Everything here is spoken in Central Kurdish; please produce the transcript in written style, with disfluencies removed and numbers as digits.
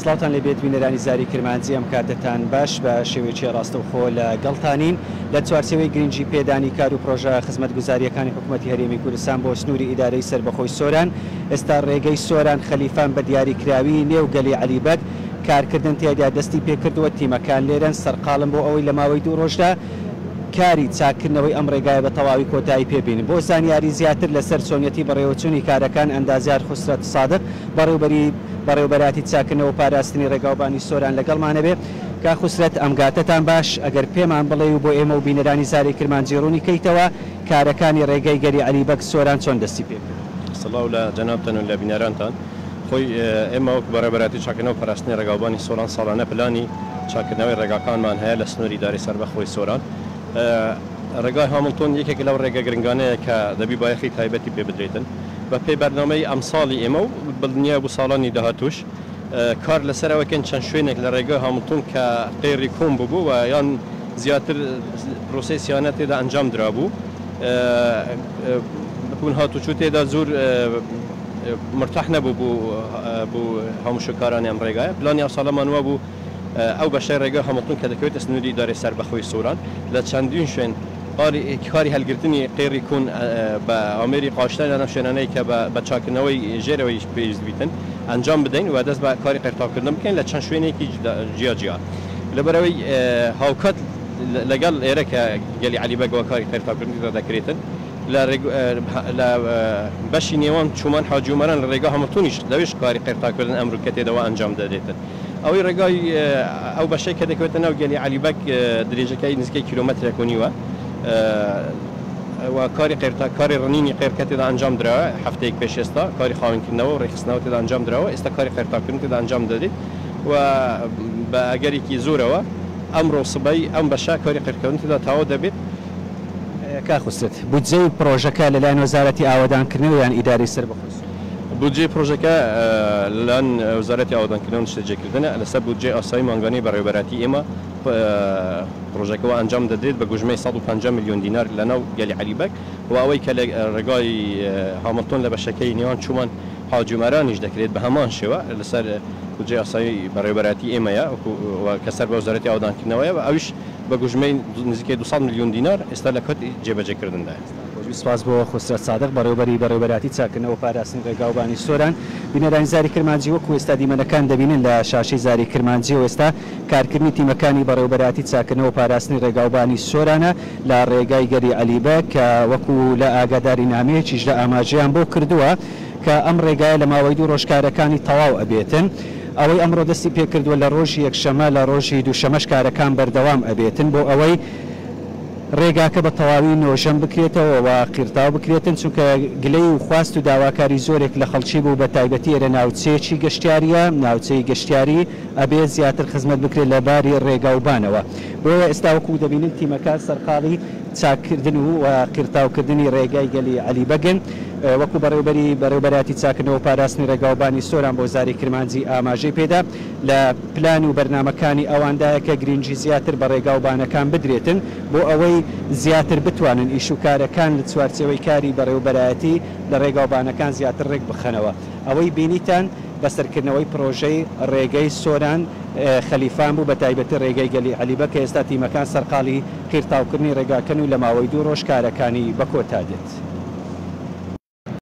سڵاوتان لێبێت بینەرانی زاری کرمانجی ئەم کاتتان باش بە شێوەیەکی ڕاستەوخۆ لە گەڵتانین لە چوارچێوەی گرنگی پێدانی کار و پرۆژە خزمەتگوزاریەکانی حکوومەتی هەرێمی کوردستان بۆ سنووری ئیدارەی سەربەخۆی سۆران ئێستا ڕێگەی سۆران خەلیفان بە دیاریکراوی نێو گەلی عەلیبەگ کارکردن تێدا دەستی پێکردووە تیمەکان لێرەن سەرقاڵم بۆ ئەوەی لە ماوەی 2 ڕۆژدا کاری چاکردنەوەی ئەم ڕێگایە بە تەواوی کۆتایی پێبین بۆ زانیاری زیاتر لەسەر چۆنیەتی بەڕێوەچوونی کارەکان ئەندازیار خوسرەت سادق بەڕێوبەراتی چاکردنەوە و پاراستنی ڕێگاوبانی سۆران لەگەڵمانە بێ کا خوسرەت ئەم گاتەتان باش ئەگەر پێمان بڵێ و بۆ ئێمە و بینەرانی زاری کرمانجی ڕوونی کەیتەوە کارەکانی ڕێگەی گەری عەلیبەگ سۆران چۆن دەستی پێ سڵاو لە جەنابتان و لە بینەرانتان خۆی ئێمە وەک بەڕێوەبەراتی چاکردنەوە و پاراستنی ڕێگاوبانی سۆران ساڵانە پلانی چاکردنەوەی ڕێگاکانمان هەیە لە سنووری ئیدارەی سەربەخۆی سۆران ڕێگای هامڵتۆن یەکێک لەو ڕێگە گرنگانەیە کە دەبی بایەخی تایبەتی پێ بدرێتن بە پێی بەرنامەی ئەم ساڵی ئێمە و بڵنیە بۆ ساڵانی داهاتوش کار لەسەرەوەکەن چەند شوێنێک لە ڕێگای هامڵتۆن کە قێری کۆم بوو و یان زیاتر پرۆسسیانە تێدا ئەنجام درابوو بوون هاتوچوو تێدا زۆر مرتاح نەبوو بۆ هەمووشکارانی ئەم ڕێگایە پلانی ئەو ساڵەمان وە بوو ئەو بەشەی ڕێگای هەمڵتۆن کە دەکەوێتە سنووری ئیدارەی سەربەخۆی سۆران لە چەندین شوێن کاری هەلگرتنی قێری کوون بە ئامێری قاشتای لە نەوشێنانەی کە بە چاکردنەوەی ژێرەوەی پێویست بیتن ئەنجام بدەین و دەست بە کاری قێرتاکردن بکەین لە چەند شوێنێکی جیا لەبەرەوەی هاوکات لەگەڵ ئێرە کە گەلی عەلیبەگەوە کاری قێرتاکردنی دەکرێتن لە بەشی نێوان چومان حاجی عومەران لە ڕێگا هەمڵتۆنیش لەوێش کاری قێرتاکردن ئەمڕۆ تێدەوە ئەنجام دەدرێتن ئەوەی ڕێگای ئەو بەشەی کە دەکەوێتە ناو گەلی عەلیبەگ درێژەکەی نزیکەی کیلۆمەترێک و نیوە و کاری ڕنینی قێرکە تێدا ئەنجام درراوە هەفتەیەک پێش ئێستا کاری خاوێنکردنەوە و ڕێخستنەوە تێدا ئەنجام درراوە ئێستا کاری قێرتاکردن تێدا ئەنجام دەدێت و بە ئەگەرێکی زۆرەوە ئەمڕۆ سبەی ئەم بەشە کاری قێرکردن تێدا تاوا دەبێت کاخستت بودجەی پرۆژەکە لەلایەن وەزارەتی ئاوادانکردنەوە یان ئیدارەی سەربەخۆی بودجێ پرۆژەکە لەلایەن وەزارەتی ئاوادانکردنەوە شتەجێکردنە لەسەر بودجێ ئاسایی مانگانەی بەڕێوەبەراتی ئێمە پرۆژەکەەوە ئەنجام دەدرێت بە گوژمەی 150 میلیۆن دینار لەناو گەلی عەلیبەگ و ئەوەی کە لە ڕێگای هامڵتۆن لە بەشەکەی نێوان چومان حاجی عومەرانیش دەکرێت بە هەمان شێوە لەسەر بودجێ ئاسایی بەڕێوەبەراتی ئێمەیە کەسەر بە وەزارەتی ئاوادانکردنەوەیە و ئەویش بە گوژمەی نزیکەی 200 میلیۆن دینار ئێستا لە کات جێبەجێکردندا سپاس بۆ خوسرەت سادق بەڕێوەبەراتی چاکردنەوە و پاراستنی ڕێگاوبانی سۆران بینەرانی زاری کرمانجی وەکو ئێستا دیمەنەکان دەبینن لە شاشەی زاری کرمانجی و ئێستا کارکردنی تیمەکانی بەڕێوەبەراتی چاکردنەوە و پاراستنی ڕێگاوبانی سۆرانە لە ڕێگای گەری عەلیبەگ کە وەکو لە ئاگاداری نامەیەکیش لە ئاماژەیان بۆ کردووە کە ئەم ڕێگایە لە ماوەی 2 ڕۆژکارەکانی تەواو ئەبێتن ئەوەی ئەمڕۆ دەستی پێکردووە لە ڕۆژی یەکشەمە لە ڕۆژی دووشەمەش کارەکان بەردەوام ئەبێتن بۆ ئەوەی ڕێگاکە بە تەواوی نۆژەم بکرێتەوە و قیرتاو بکرێتن چونکە گلەی و خواست و داواکاری زۆرێک لە خەڵکی بوو بە تایبەتی ئێرە ناوچەیەکی گەشتیاریە ناوچەی گەشتیاری ئەبێ زیاتر خزمەت بکرێت لە باری ڕێگاوبانەوە بۆیە ئێستا وەکو دەبینن تیمەکان سەرقاڵی چاکردن و قیرتاوکردنی ڕێگای گەلی عەلیبەگن وەکو بەڕێوەبەراتی چاکردنەوە و پاراستنی ڕێگاوبانی سۆران بۆ زاری کرمانجی ئاماژەی پێدا لە پلان و بەرنامەکانی ئەوەندایە کە گرنگی زیاتر بە ڕێگاوبانەکان بدرێتن بۆ ئەوەی زیاتر بتوانن ئیش و کارەکان لە چوارچێوەی کاری بەڕێوەبەراتی لە ڕێگاوبانەکان زیاتر ڕێک بخەنەوە ئەوەی بینیتان بەسەرکردنەوەی پرۆژەی ڕێگەی سۆران خەلیفان بوو بە تایبەتی ڕێگەی گەلی عەلیبەگ کە ئێستا تیمەکان سەرقاڵی قیرتاوکردنی ڕێگاکەن و لە ماوەی 2 ڕۆژ کارەکانی بەکۆتا دێت.